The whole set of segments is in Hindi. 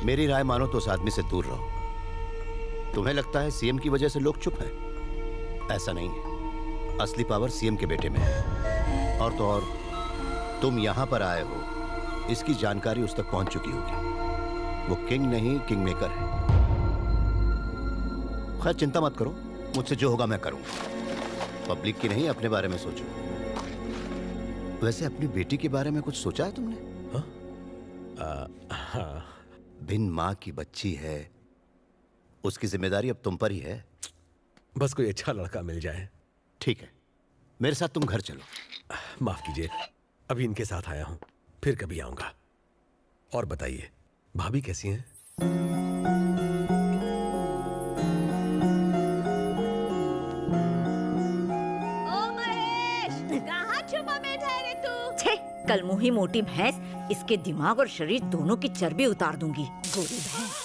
मेरी राय मानो तो उस आदमी से दूर रहो। तुम्हें लगता है सीएम की वजह से लोग चुप हैं? ऐसा नहीं है। असली पावर सीएम के बेटे में है। और तो और तुम यहां पर आए हो, इसकी जानकारी उस तक पहुंच चुकी होगी। वो किंग नहीं, किंग मेकर है। खैर चिंता मत करो, मुझसे जो होगा मैं करूंगा। पब्लिक की नहीं, अपने बारे में सोचो। वैसे अपनी बेटी के बारे में कुछ सोचा है तुमने? हाँ। बिन माँ की बच्ची है, उसकी जिम्मेदारी अब तुम पर ही है। बस कोई अच्छा लड़का मिल जाए। ठीक है, मेरे साथ तुम घर चलो। माफ कीजिए, अभी इनके साथ आया हूं, फिर कभी आऊंगा। और बताइए, भाभी कैसी हैं? ओ महेश, कहाँ छुपा बैठा है रे तू? छे, कल मुही मोटी भैंस, इसके दिमाग और शरीर दोनों की चर्बी उतार दूंगी। गोरी भैंस।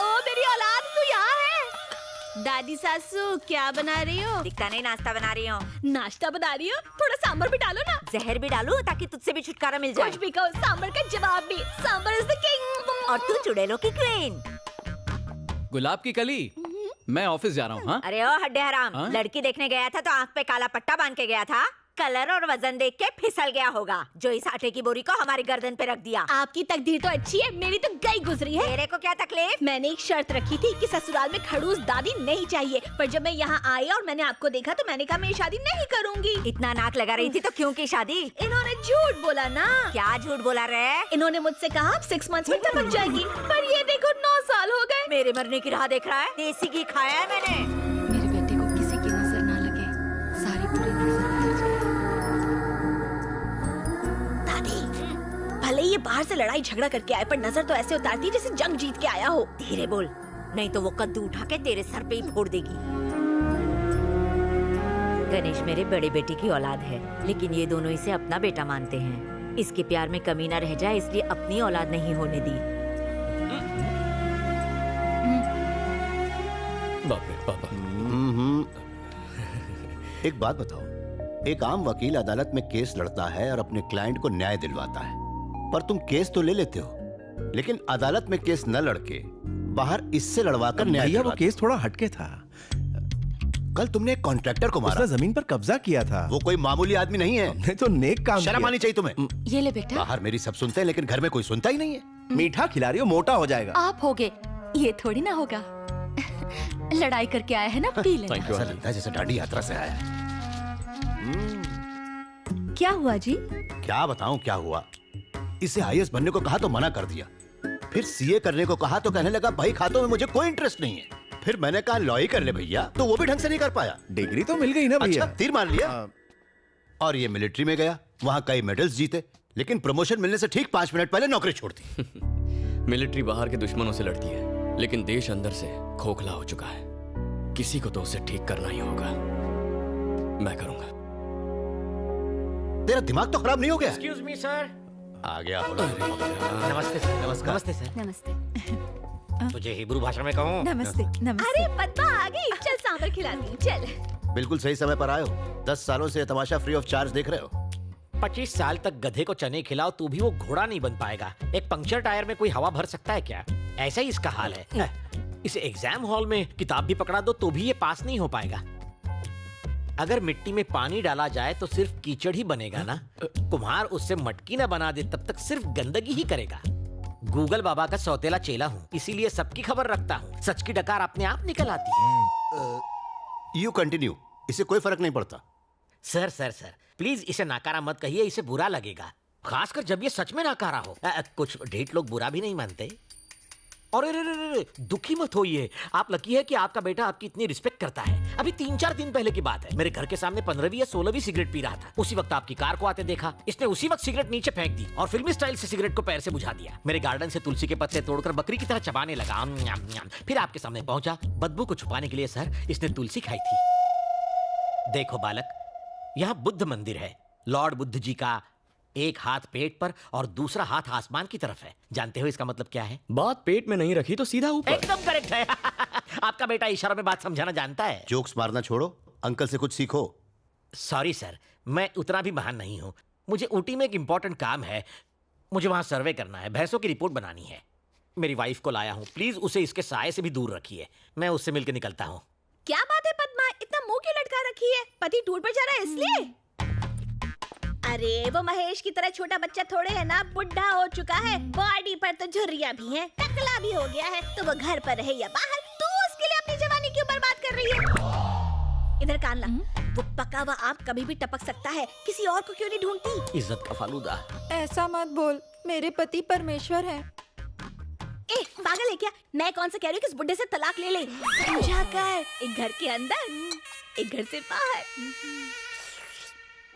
ओ मेरी औलाद, तू यहाँ है? दादी सासू क्या बना रही हो? दिखता नहीं, नाश्ता बना रही हूँ। नाश्ता बना रही हो? थोड़ा सांबर भी डालो ना। जहर भी डालूं ताकि तुझसे भी छुटकारा मिल जाए। कुछ भी कहो, सांबर का जवाब भी। Sambar is the king. और तू चुड़ैलों की क्वीन। गुलाब की कली, मैं ऑफिस जा रहा हूँ। हाँ? अरे ओ हड्डे हराम, हाँ? लड़की देखने गया था तो आंख पे काला पट्टा बांध के गया था। कलर और वजन देख के फिसल गया होगा, जो इस आटे की बोरी को हमारी गर्दन पे रख दिया। आपकी तकदीर तो अच्छी है, मेरी तो गई गुजरी है। तेरे को क्या तकलीफ? मैंने एक शर्त रखी थी कि ससुराल में खड़ूस दादी नहीं चाहिए, पर जब मैं यहाँ आई और मैंने आपको देखा तो मैंने कहा मैं ये शादी नहीं करूंगी। इतना नाक लगा रही थी तो क्यों की शादी? इन्होंने झूठ बोला ना। क्या झूठ बोला रे? इन्होंने मुझसे कहा आप 6 मंथ्स में टपक जाएगी, पर ये देखो 9 साल हो गए। मेरे मरने की राह देख रहा है? देसी घी खाया है मैंने। मेरे बेटे को किसी की नजर ना लगे, सारी पूरी नजर उतर जाए। भले ये बाहर से लड़ाई झगड़ा करके आए, पर नजर तो ऐसे उतारती है जैसे जंग जीत के आया हो। धीरे बोल, नहीं तो वो कद्दू उठा के तेरे सर पे ही फोड़ देगी। गणेश मेरे बड़े बेटे की औलाद है, लेकिन ये दोनों इसे अपना बेटा मानते हैं। इसके प्यार में कमी ना रह जाए, इसलिए अपनी औलाद नहीं होने दी। बाप रे पापा। एक बात बताओ, एक आम वकील अदालत में केस लड़ता है और अपने क्लाइंट को न्याय दिलवाता है, पर तुम केस तो ले लेते हो, लेकिन अदालत में केस न लड़के बाहर इससे लड़वाकर न्याय भैया वो दिलवाते। केस थोड़ा हटके था। कल तुमने एक कॉन्ट्रैक्टर को मारा, उसने जमीन पर कब्जा किया था। वो कोई मामूली आदमी नहीं है। हमने तो नेक काम शर्म किया। आनी चाहिए तुम्हें। ये ले बेटा, बाहर मेरी सब सुनते हैं, लेकिन घर में कोई सुनता ही नहीं है। मीठा खिला रही हो, मोटा हो जाएगा। आप होगे, ये थोड़ी ना होगा। लड़ाई करके आया है ना, पी लेना। थैंक यू ऐसा लगता है जैसे दाढ़ी यात्रा से आया है। क्या हुआ जी? क्या बताऊं क्या हुआ। इसे आईएएस बनने को कहा तो मना कर दिया, फिर सीए करने को कहा तो कहने लगा भाई खातों में मुझे कोई इंटरेस्ट नहीं है। फिर मैंने कहा लॉ ही कर ले भैया, तो वो भी ढंग से नहीं कर पाया। डिग्री तो मिल गई ना भैया। अच्छा, तीर मार लिया। और ये मिलिट्री में गया, वहां कई मेडल्स जीते, लेकिन प्रमोशन मिलने से ठीक 5 मिनट पहले नौकरी छोड़ दी। मिलिट्री बाहर के दुश्मनों से लड़ती है, लेकिन देश अंदर से खोखला हो चुका है। किसी को तो उसे ठीक करना ही होगा। मैं करूंगा। तेरा दिमाग तो खराब नहीं हो गया? Excuse me sir. आ गया। नमस्ते सर। नमस्कार। नमस्ते सर। नमस्ते। तुझे हिब्रू भाषा में कहूँ? नमस्ते। नमस्ते। अरे पद्मा आ गई, चल सांबर खिलाती हूँ, चल। बिल्कुल सही समय पर आए हो। 10 सालों से तमाशा फ्री ऑफ चार्ज देख रहे हो। 25 साल तक गधे को चने खिलाओ तू भी वो घोड़ा नहीं बन पाएगा। एक पंक्चर टायर में कोई हवा भर सकता है क्या? ऐसा ही इसका हाल है। इसे एग्जाम हॉल में किताब भी पकड़ा दो तो भी ये पास नहीं हो पाएगा। अगर मिट्टी में पानी डाला जाए तो सिर्फ कीचड़ ही बनेगा ना। कुम्हार उससे मटकी ना बना दे तब तक सिर्फ गंदगी ही करेगा। गूगल बाबा का सौतेला चेला हूँ, इसीलिए सबकी खबर रखता हूँ। सच की डकार अपने आप निकल आती है। यू कंटिन्यू, इससे कोई फर्क नहीं पड़ता। सर सर सर प्लीज इसे नाकारा मत कहिए, इसे बुरा लगेगा, खासकर जब ये सच में नाकारा हो। कुछ ढीठ लोग बुरा भी नहीं मानते। और रे, दुखी मत होइए, आप लकी है कि आपका बेटा आपकी इतनी रिस्पेक्ट करता है। अभी 3-4 दिन पहले की बात है, मेरे घर के सामने 15वीं या 16वीं सिगरेट पी रहा था। उसी वक्त आपकी कार को आते देखा, इसने उसी वक्त सिगरेट नीचे फेंक दी और फिल्मी स्टाइल से सिगरेट को पैर से बुझा दिया। मेरे गार्डन से तुलसी के पत्ते तोड़कर बकरी की तरह चबाने लगा। फिर आपके सामने पहुंचा। बदबू को छुपाने के लिए सर इसने तुलसी खाई थी। देखो बालक, यहाँ बुद्ध मंदिर है। लॉर्ड बुद्ध जी का एक हाथ पेट पर और दूसरा हाथ आसमान की तरफ है। जानते हो इसका मतलब क्या है? बात पेट में नहीं रखी तो सीधा ऊपर। एकदम करेक्ट है। आपका बेटा इशारों में बात समझाना जानता है। जोक्स मारना छोड़ो, अंकल से कुछ सीखो। सॉरी सर, मैं उतना भी महान नहीं हूँ। मुझे ऊटी में एक इंपॉर्टेंट काम है, मुझे वहां सर्वे करना है, भैंसों की रिपोर्ट बनानी है। मेरी वाइफ को लाया हूँ, प्लीज उसे इसके साय से भी दूर रखिए। मैं उससे मिलकर निकलता हूँ। क्या बात है पद्मा, इतना मुंह क्यों लटका रखी है? पति टूर पर जा रहा है इसलिए? अरे वो महेश की तरह छोटा बच्चा थोड़े है ना, बुढ़ा हो चुका है, बॉडी पर तो झुर्रियां भी हैं, टकला भी हो गया है, तो वो घर पर रहे या बाहर, तू उसके लिए अपनी जवानी क्यों बर्बाद कर रही है? इधर कान ला, वो पका हुआ आम कभी भी टपक सकता है, किसी और को क्यों नहीं ढूंढती? इज्जत का फालूदा। ऐसा मत बोल, मेरे पति परमेश्वर हैं। ए पागल है क्या? मैं कौन सा कह रही हूँ कि इस बुड्ढे से तलाक ले ले, समझा कर। एक घर के अंदर, एक घर से बाहर।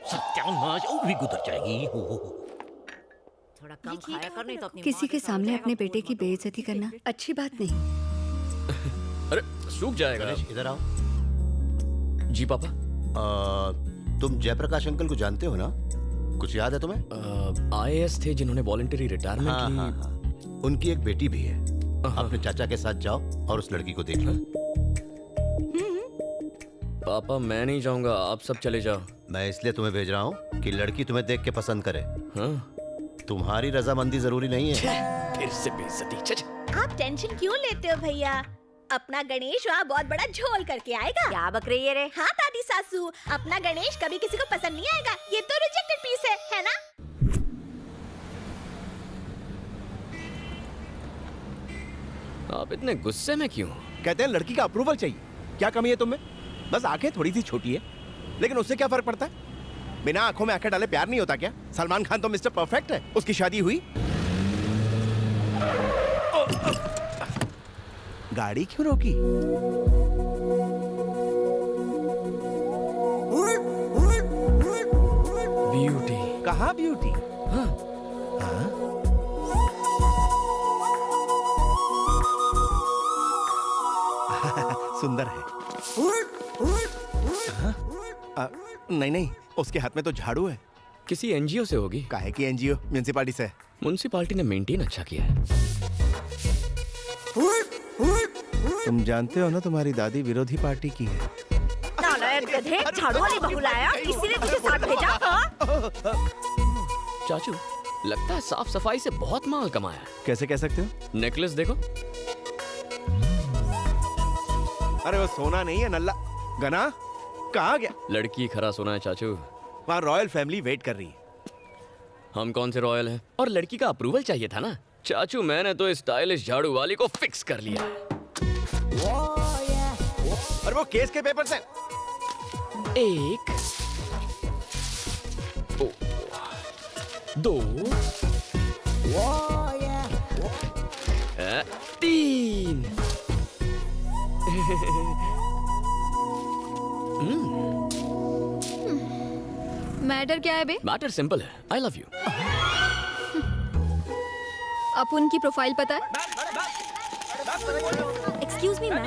सत्यानाश, वो भी गुजर जाएगी। थोड़ा कम खाया कर, नहीं तो अपनी किसी के सामने अपने बेटे की बेइज्जती करना अच्छी बात नहीं। अरे सूख जाएगा। गणेश इधर आओ। जी पापा। तुम जयप्रकाश अंकल को जानते हो ना? कुछ याद है तुम्हें? IAS थे जिन्होंने वॉलंटरी रिटायरमेंट हाँ, ली। हाँ, हाँ। उनकी एक बेटी भी है। अपने चाचा के साथ जाओ और उस लड़की को देख लो। पापा मैं नहीं जाऊंगा, आप सब चले जाओ। मैं इसलिए तुम्हें भेज रहा हूँ कि लड़की तुम्हें देख के पसंद करे। हाँ? तुम्हारी रजामंदी जरूरी नहीं है। फिर से बेइज्जती। आप टेंशन क्यों लेते हो भैया? अपना गणेश वहाँ बहुत बड़ा झोल करके आएगा। क्या बक रही है रे? हाँ दादी सासू, अपना गणेश कभी किसी को पसंद नहीं आएगा, ये तो रिजेक्टेड पीस है ना? आप इतने गुस्से में क्यों? कहते हैं लड़की का अप्रूवल चाहिए। क्या कमी है तुम्हें? बस आंखें थोड़ी सी छोटी है, लेकिन उससे क्या फर्क पड़ता है? बिना आंखों में आंखें डाले प्यार नहीं होता क्या? सलमान खान तो मिस्टर परफेक्ट है। उसकी शादी हुई, गाड़ी क्यों रोकी? ब्यूटी। कहाँ ब्यूटी? हाँ। हाँ? सुंदर है। हाँ? नहीं नहीं, उसके हाथ में तो झाड़ू है। किसी NGO से होगी। काहे की NGO? म्युनिसिपालिटी से। म्युनिसिपालिटी ने मेंटेन अच्छा किया है। तुम जानते हो ना, तुम्हारी दादी विरोधी पार्टी की है। नालायक गधे, झाड़ू वाली बहू लाया, इसीलिए तुझे साथ भेजा। हाँ? चाचू लगता है साफ सफाई से बहुत माल कमाया है। कैसे कह सकते हो? नेकलेस देखो। अरे वो सोना नहीं है, नल्ला। गना कहाँ गया? लड़की खरा सोना है चाचू। वहाँ रॉयल फैमिली वेट कर रही है। हम कौन से रॉयल हैं? और लड़की का अप्रूवल चाहिए था ना चाचू। मैंने तो स्टाइलिश झाड़ू वाली को फिक्स कर लिया है। और वो केस के पेपर से। एक, दो, तीन। मैटर क्या है बे? मैटर सिंपल है, आई लव यू। अपुन की प्रोफाइल पता है? एक्सक्यूज मी मैम,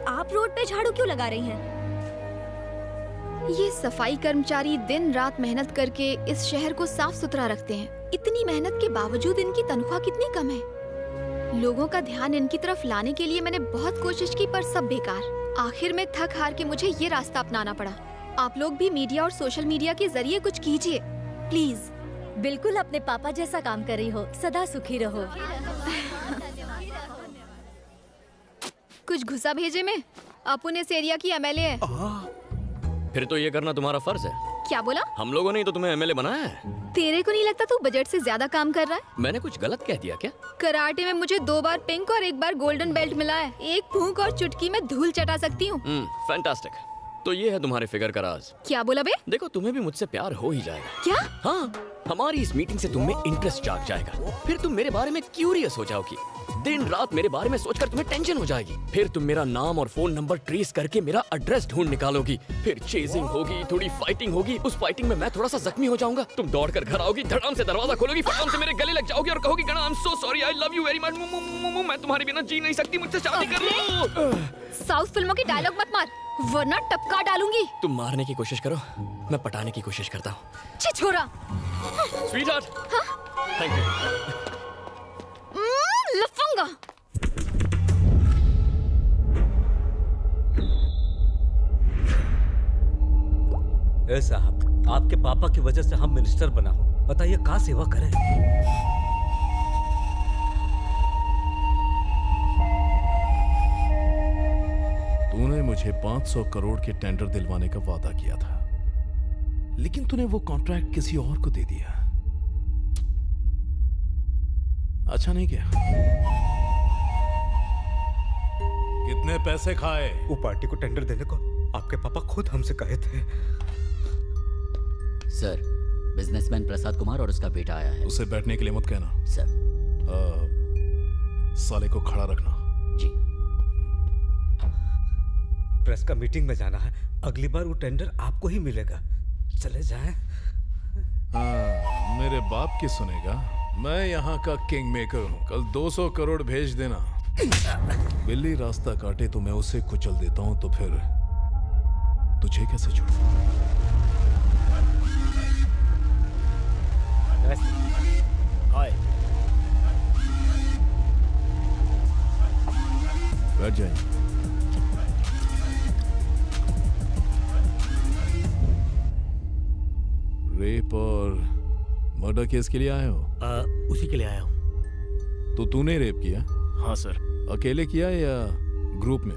आप रोड पे झाड़ू क्यों लगा रही हैं? ये सफाई कर्मचारी दिन रात मेहनत करके इस शहर को साफ सुथरा रखते हैं। इतनी मेहनत के बावजूद इनकी तनख्वाह कितनी कम है। लोगों का ध्यान इनकी तरफ लाने के लिए मैंने बहुत कोशिश की, पर सब बेकार। आखिर में थक हार के मुझे ये रास्ता अपनाना पड़ा। आप लोग भी मीडिया और सोशल मीडिया के जरिए कुछ कीजिए प्लीज। बिल्कुल अपने पापा जैसा काम कर रही हो, सदा सुखी रहो। कुछ घुसा भेजे में। अपुन इस एरिया की MLA है। फिर तो ये करना तुम्हारा फर्ज है। क्या बोला? हम लोगों ने ही तो तुम्हें MLA बनाया है। तेरे को नहीं लगता तू बजट से ज्यादा काम कर रहा है? मैंने कुछ गलत कह दिया क्या? कराटे में मुझे 2 बार पिंक और 1 बार गोल्डन बेल्ट मिला है। एक फूंक और चुटकी में धूल चटा सकती हूँ। फैंटास्टिक। तो ये है तुम्हारे फिगर का राज। क्या बोला बे? देखो तुम्हें भी मुझसे प्यार हो ही जाएगा। क्या? हाँ, हमारी इस मीटिंग से तुम में इंटरेस्ट जाग जाएगा। फिर तुम मेरे बारे में क्यूरियस हो जाओगी। दिन रात मेरे बारे में सोचकर तुम्हें टेंशन हो जाएगी। फिर तुम मेरा नाम और फोन नंबर ट्रेस करके मेरा एड्रेस ढूंढ निकालोगी। फिर चेजिंग होगी, थोड़ी फाइटिंग होगी। उस फाइटिंग में मैं थोड़ा सा जख्मी हो जाऊंगा। तुम दौड़कर घर आओगी, धड़ाम से दरवाजा खोलोगी, फटाम से मेरे गले लग जाओगी और कहोगी गणा I am so sorry, I love you very much, मैं तुम्हारे बिना जी नहीं सकती, मुझसे शादी कर लो। साउथ फिल्मों की डायलॉग मत मार, वरना टपका डालूंगी। तुम मारने की कोशिश करो, मैं पटाने की कोशिश करता हूँ। छिछोरा। Sweetheart, thank you. लफंगा। ए साहब, आपके पापा की वजह से हम मिनिस्टर बना हो, बताइए कहाँ सेवा करें। मुझे 500 करोड़ के टेंडर दिलवाने का वादा किया था, लेकिन तूने वो कॉन्ट्रैक्ट किसी और को दे दिया। अच्छा नहीं किया। कितने पैसे खाए? वो पार्टी को टेंडर देने को आपके पापा खुद हमसे कहे थे। सर, बिजनेसमैन प्रसाद कुमार और उसका बेटा आया है। उसे बैठने के लिए मत कहना। सर। साले को खड़ा रखना। जी। प्रेस का मीटिंग में जाना है, अगली बार वो टेंडर आपको ही मिलेगा। चले जाएं। हाँ, मेरे बाप की सुनेगा। मैं यहाँ का किंग मेकर हूँ। कल 200 करोड़ भेज देना। बिल्ली रास्ता काटे तो मैं उसे कुचल देता हूँ, तो फिर तुझे कैसे छोड़ूं? हाय। बैठ जाइए। रेप और मर्डर केस के लिए आए हो? उसी के लिए आया हूँ। तो तूने रेप किया? हाँ सर। अकेले किया या ग्रुप में?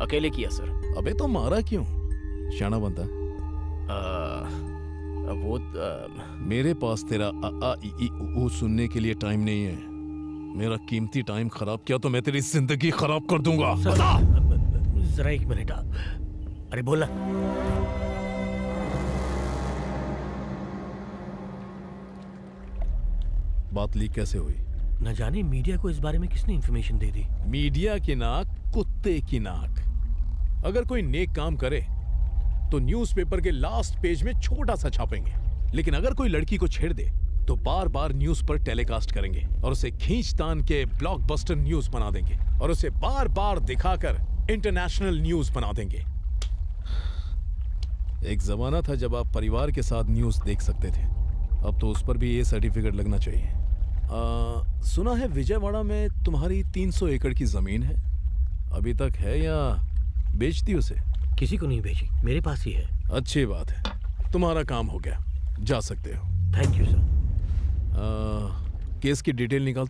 अकेले किया सर। अबे तो मारा क्यों? शाना बनता है। मेरे पास तेरा आ आ ई ई उ सुनने के लिए टाइम नहीं है। मेरा कीमती टाइम खराब किया तो मैं तेरी जिंदगी खराब कर दूंगा। जरा एक मिनट। अरे बोला। बात लीक कैसे हुई? न जाने मीडिया को इस बारे में किसने इंफॉर्मेशन दे दी। मीडिया की नाक, कुत्ते की नाक। अगर कोई नेक काम करे तो न्यूज़पेपर के लास्ट पेज में छोटा सा छापेंगे, लेकिन अगर कोई लड़की को छेड़ दे तो बार बार न्यूज पर टेलीकास्ट करेंगे और उसे खींचतान के ब्लॉकबस्टर न्यूज बना देंगे और उसे बार बार दिखाकर इंटरनेशनल न्यूज बना देंगे। एक जमाना था जब आप परिवार के साथ न्यूज देख सकते थे, अब तो उस पर भी ये सर्टिफिकेट लगना चाहिए। सुना है विजयवाड़ा में तुम्हारी 300 एकड़ की जमीन है, अभी तक है या बेच दी उसे? किसी को नहीं बेची, मेरे पास ही है। अच्छी बात है, तुम्हारा काम हो गया, जा सकते हो। Thank you sir. केस की डिटेल निकाल दो।